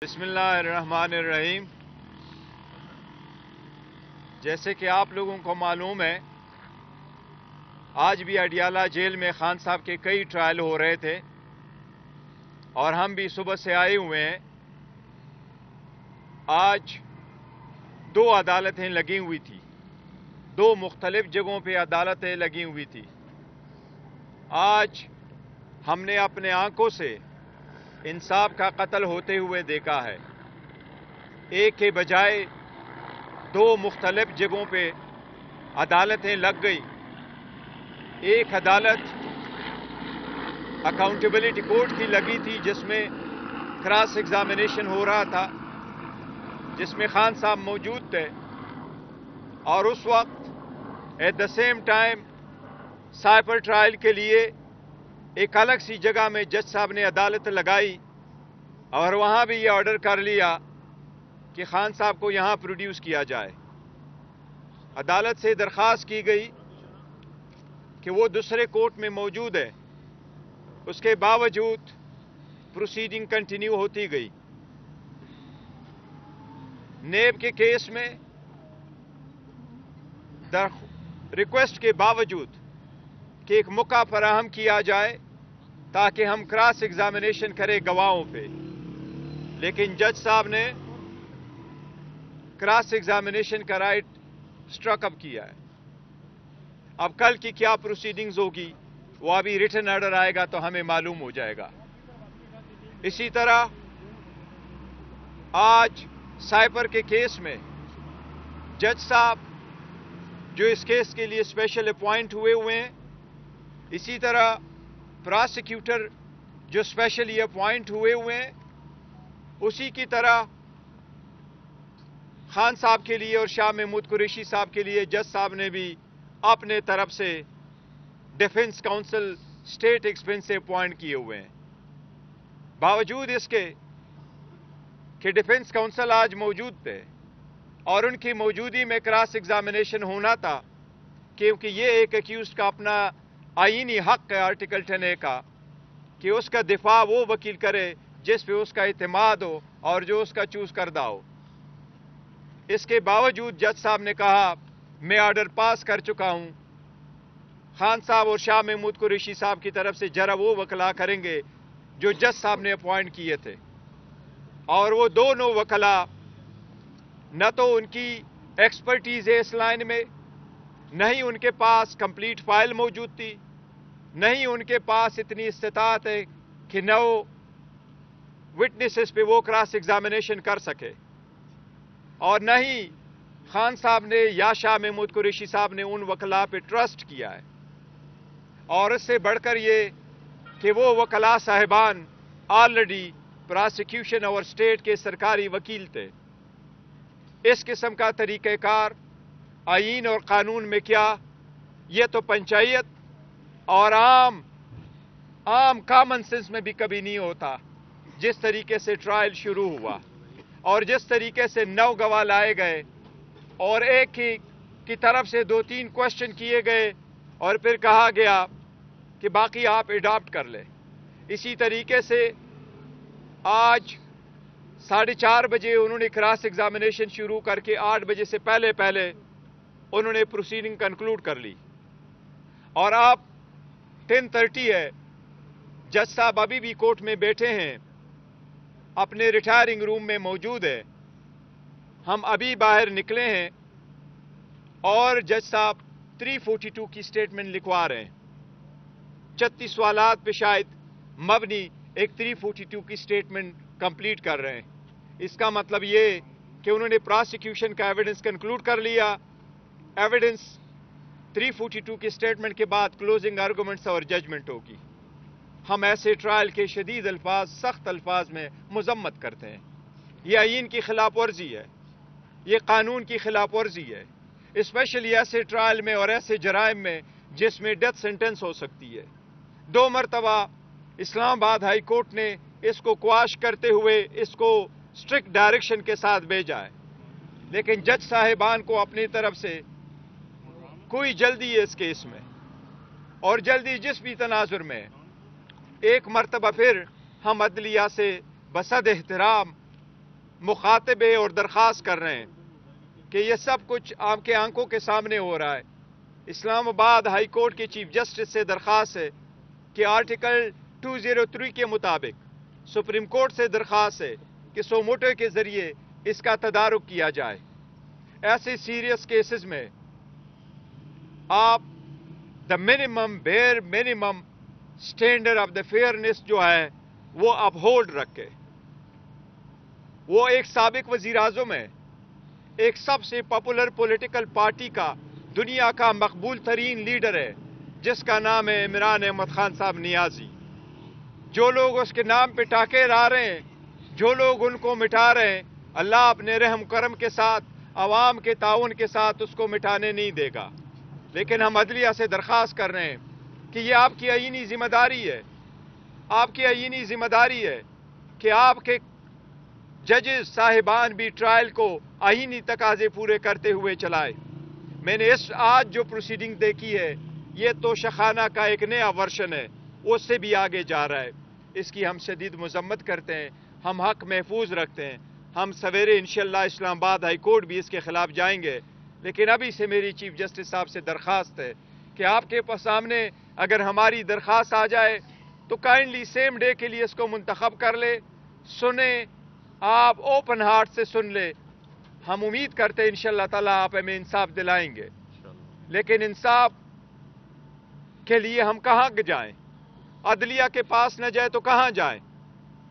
बिस्मिल्लाहिर्रहमानिर्रहीम। जैसे कि आप लोगों को मालूम है, आज भी अडियाला जेल में खान साहब के कई ट्रायल हो रहे थे और हम भी सुबह से आए हुए हैं। आज दो अदालतें लगी हुई थी, दो मुख्तलिफ जगहों पे अदालतें लगी हुई थी। आज हमने अपने आंखों से इंसाफ का कत्ल होते हुए देखा है। एक के बजाय दो मुख्तलिफ जगहों पे अदालतें लग गई। एक अदालत अकाउंटेबिलिटी कोर्ट की लगी थी, जिसमें क्रॉस एग्जामिनेशन हो रहा था, जिसमें खान साहब मौजूद थे, और उस वक्त at the same time cipher trial के लिए एक अलग सी जगह में जज साहब ने अदालत लगाई और वहां भी ये ऑर्डर कर लिया कि खान साहब को यहां प्रोड्यूस किया जाए। अदालत से दरख्वास्त की गई कि वो दूसरे कोर्ट में मौजूद है, उसके बावजूद प्रोसीडिंग कंटिन्यू होती गई। नेब के केस में रिक्वेस्ट के बावजूद कि एक मौका फराहम किया जाए ताकि हम क्रॉस एग्जामिनेशन करें गवाहों पे, लेकिन जज साहब ने क्रॉस एग्जामिनेशन का राइट स्ट्रक अप किया है। अब कल की क्या प्रोसीडिंग्स होगी वो अभी रिटन ऑर्डर आएगा तो हमें मालूम हो जाएगा। इसी तरह आज साइपर के केस में जज साहब जो इस केस के लिए स्पेशल अपॉइंट हुए हैं, इसी तरह प्रोसिक्यूटर जो स्पेशली अपॉइंट हुए हैं, उसी की तरह खान साहब के लिए और शाह महमूद कुरैशी साहब के लिए जज साहब ने भी अपने तरफ से डिफेंस काउंसिल स्टेट एक्सपेंस से अपॉइंट किए हुए हैं। बावजूद इसके कि डिफेंस काउंसिल आज मौजूद थे और उनकी मौजूदगी में क्रॉस एग्जामिनेशन होना था, क्योंकि ये एक एक्यूज का अपना आईनी हक है आर्टिकल 10A का कि उसका दिफा वो वकील करे जिस पे उसका इत्मीनाद हो और जो उसका चूज करदा हो। इसके बावजूद जज साहब ने कहा मैं ऑर्डर पास कर चुका हूं, खान साहब और शाह महमूद कुरैशी साहब की तरफ से जरा वो वकला करेंगे जो जज साहब ने अपॉइंट किए थे। और वो दोनों वकला न तो उनकी एक्सपर्टीज है इस लाइन में, न ही उनके पास कंप्लीट फाइल मौजूद थी, न ही उनके पास इतनी इस्तात है कि न वो विटनेसेस पे वो क्रॉस एग्जामिनेशन कर सके, और न ही खान साहब ने या शाह महमूद कुरैशी साहब ने उन वकला पे ट्रस्ट किया है। और इससे बढ़कर ये कि वो वकला साहिबान ऑलरेडी प्रोसिक्यूशन और स्टेट के सरकारी वकील थे। इस किस्म का तरीक़ेकार आईन और कानून में क्या, ये तो पंचायत और आम कॉमन सेंस में भी कभी नहीं होता। जिस तरीके से ट्रायल शुरू हुआ और जिस तरीके से 9 गवाह लाए गए और एक ही की तरफ से 2-3 क्वेश्चन किए गए और फिर कहा गया कि बाकी आप एडॉप्ट कर ले, इसी तरीके से आज 4:30 बजे उन्होंने क्रॉस एग्जामिनेशन शुरू करके 8 बजे से पहले पहले उन्होंने प्रोसीडिंग कंक्लूड कर ली। और अब 10:30 है, जज साहब अभी भी कोर्ट में बैठे हैं, अपने रिटायरिंग रूम में मौजूद है। हम अभी बाहर निकले हैं और जज साहब 342 की स्टेटमेंट लिखवा रहे हैं। 36 सवालात पे शायद मबनी एक 342 की स्टेटमेंट कंप्लीट कर रहे हैं। इसका मतलब ये कि उन्होंने प्रोसिक्यूशन का एविडेंस कंक्लूड कर लिया। एविडेंस 342 की स्टेटमेंट के बाद क्लोजिंग आर्गुमेंट्स और जजमेंट होगी। हम ऐसे ट्रायल के शदीद अल्फाज, सख्त अल्फाज में मजम्मत करते हैं। यह आईन की खिलाफ वर्जी है, यह कानून की खिलाफ वर्जी है, स्पेशली ऐसे ट्रायल में और ऐसे जराइम में जिसमें डेथ सेंटेंस हो सकती है। 2 मरतबा इस्लामाबाद हाई कोर्ट ने इसको क्वाश करते हुए इसको स्ट्रिक्ट डायरेक्शन के साथ भेजा है, लेकिन जज साहिबान को अपनी तरफ से कोई जल्दी है इस केस में, और जल्दी जिस भी तनाजुर में एक मरतबा फिर हम अदलिया से बसद एहतराम मुखातिब है और दरख्वास्त कर रहे हैं कि ये सब कुछ आपके आंखों के सामने हो रहा है। इस्लामाबाद हाई कोर्ट के चीफ जस्टिस से दरख्वास्त है कि आर्टिकल 203 के मुताबिक सुप्रीम कोर्ट से दरख्वास्त है कि सोमोटो के जरिए इसका तदारुक किया जाए। ऐसे सीरियस केसेस में आप the bare minimum standard of the fairness जो है वो अपहोल्ड रखे। वो एक साबिक वजीर आज़म है, एक सबसे पॉपुलर पॉलिटिकल पार्टी का दुनिया का मकबूल तरीन लीडर है जिसका नाम है इमरान अहमद खान साहब नियाजी। जो लोग उसके नाम पे टाके ला रहे हैं, जो लोग उनको मिटा रहे हैं, अल्लाह अपने रहम करम के साथ, अवाम के ताउन के साथ उसको मिटाने नहीं देगा। लेकिन हम अदलिया से दरख्वास्त कर रहे हैं कि ये आपकी आईनी जिम्मेदारी है, आपकी आईनी जिम्मेदारी है कि आपके जजेस साहिबान भी ट्रायल को आईनी तकाजे पूरे करते हुए चलाए। मैंने इस आज जो प्रोसीडिंग देखी है ये तो शखाना का एक नया वर्शन है, उससे भी आगे जा रहा है। इसकी हम शदीद मजम्मत करते हैं, हम हक महफूज रखते हैं। हम सवेरे इंशाअल्लाह इस्लामाबाद हाई कोर्ट भी इसके खिलाफ जाएंगे। लेकिन अभी से मेरी चीफ जस्टिस साहब से दरख्वास्त है कि आपके पास सामने अगर हमारी दरख्वास्त आ जाए तो काइंडली सेम डे के लिए इसको मुंतखब कर ले, सुने, आप ओपन हार्ट से सुन ले। हम उम्मीद करते हैं इंशाअल्लाह ताला आप हमें इंसाफ दिलाएंगे। लेकिन इंसाफ के लिए हम कहाँ जाएं? अदलिया के पास न जाए तो कहाँ जाएं?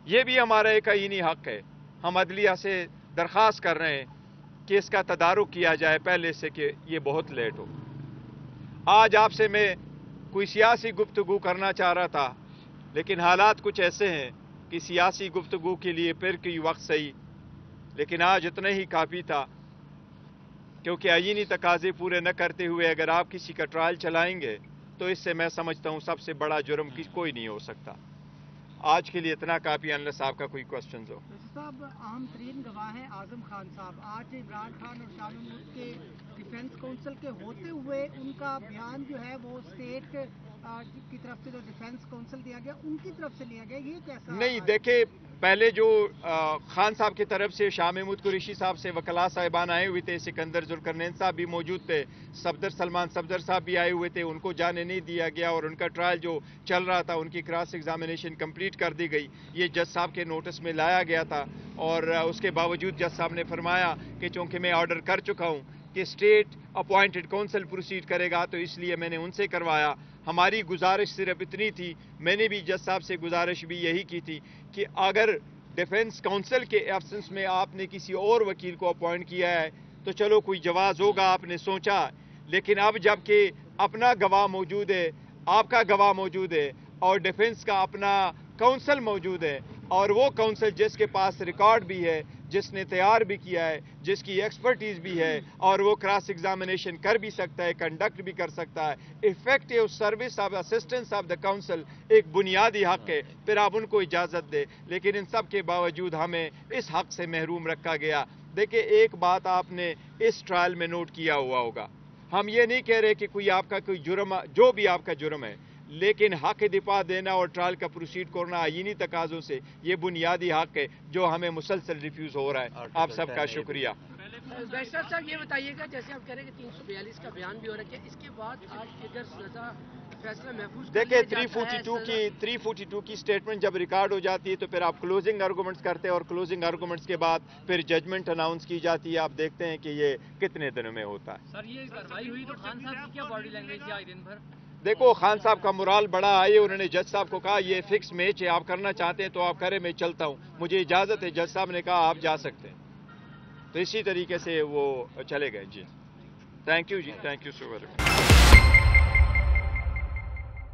ये भी हमारा एक आईनी हक है। हम अदलिया से दरख्वास्त कर रहे हैं कि इसका तदारुक किया जाए पहले से कि ये बहुत लेट हो। आज आपसे मैं कोई सियासी गुफ्तगू करना चाह रहा था, लेकिन हालात कुछ ऐसे हैं कि सियासी गुफ्तगू के लिए फिर कोई वक्त सही, लेकिन आज इतना ही काफ़ी था क्योंकि आईनी तकाजे पूरे न करते हुए अगर आप किसी का ट्रायल चलाएंगे तो इससे मैं समझता हूँ सबसे बड़ा जुर्म कोई नहीं हो सकता। आज के लिए इतना काफ़ी, अनलेस आपका कोई क्वेश्चन हो। साहब, अहम तरीन गवाह हैं आजम खान साहब। आज इमरान खान और शाह महमूद के डिफेंस काउंसिल के होते हुए उनका बयान जो है वो स्टेट की तरफ से जो डिफेंस काउंसिल दिया गया उनकी तरफ से लिया गया, ये कैसा? नहीं, देखे पहले जो खान साहब की तरफ से शाह महमूद कुरैशी साहब से वकला साहिबान आए हुए थे, सिकंदर जुल्करनैन साहब भी मौजूद थे, सलमान सफदर साहब भी आए हुए थे, उनको जाने नहीं दिया गया और उनका ट्रायल जो चल रहा था उनकी क्रॉस एग्जामिनेशन कंप्लीट कर दी गई। ये जज साहब के नोटिस में लाया गया था और उसके बावजूद जज साहब ने फरमाया कि चूंकि मैं ऑर्डर कर चुका हूँ कि स्टेट अपॉइंटेड काउंसिल प्रोसीड करेगा तो इसलिए मैंने उनसे करवाया। हमारी गुजारिश सिर्फ इतनी थी, मैंने भी जज साहब से गुजारिश भी यही की थी कि अगर डिफेंस काउंसिल के एब्सेंस में आपने किसी और वकील को अपॉइंट किया है तो चलो कोई जवाज होगा, आपने सोचा। लेकिन अब जबकि अपना गवाह मौजूद है, आपका गवाह मौजूद है और डिफेंस का अपना काउंसिल मौजूद है और वो काउंसिल जिसके पास रिकॉर्ड भी है, जिसने तैयार भी किया है, जिसकी एक्सपर्टीज भी है और वो क्रॉस एग्जामिनेशन कर भी सकता है, कंडक्ट भी कर सकता है। Effective service of assistance of the council एक बुनियादी हक है, फिर आप उनको इजाज़त दे। लेकिन इन सब के बावजूद हमें इस हक से महरूम रखा गया। देखिए, एक बात आपने इस ट्रायल में नोट किया हुआ होगा, हम ये नहीं कह रहे कि कोई आपका कोई जुर्म, जो भी आपका जुर्म है, लेकिन हक दिफा देना और ट्रायल का प्रोसीड करना आईनी तकाजों से ये बुनियादी हक है जो हमें मुसलसल रिफ्यूज हो रहा है। आप सबका शुक्रिया। बैरिस्टर साहब, ये बताइएगा, जैसे आप कह रहे हैं कि 342 का बयान भी हो रहा है, इसके बाद आप अगर सजा फैसला महफूज देखिए 342 की स्टेटमेंट जब रिकॉर्ड हो जाती है तो फिर आप क्लोजिंग आर्गूमेंट्स करते हैं और क्लोजिंग आर्गूमेंट्स के बाद फिर जजमेंट अनाउंस की जाती है। आप देखते हैं कि ये कितने दिनों में होता है। सर, ये कार्रवाई हुई तो खान साहब की क्या बॉडी लैंग्वेज थी आज दिन भर? देखो, खान साहब का मुराल बड़ा आए, उन्होंने जज साहब को कहा ये फिक्स मैच है, आप करना चाहते हैं तो आप करें, मैं चलता हूं, मुझे इजाजत है। जज साहब ने कहा आप जा सकते हैं, तो इसी तरीके से वो चले गए। जी, थैंक यू जी, थैंक यू सो मच।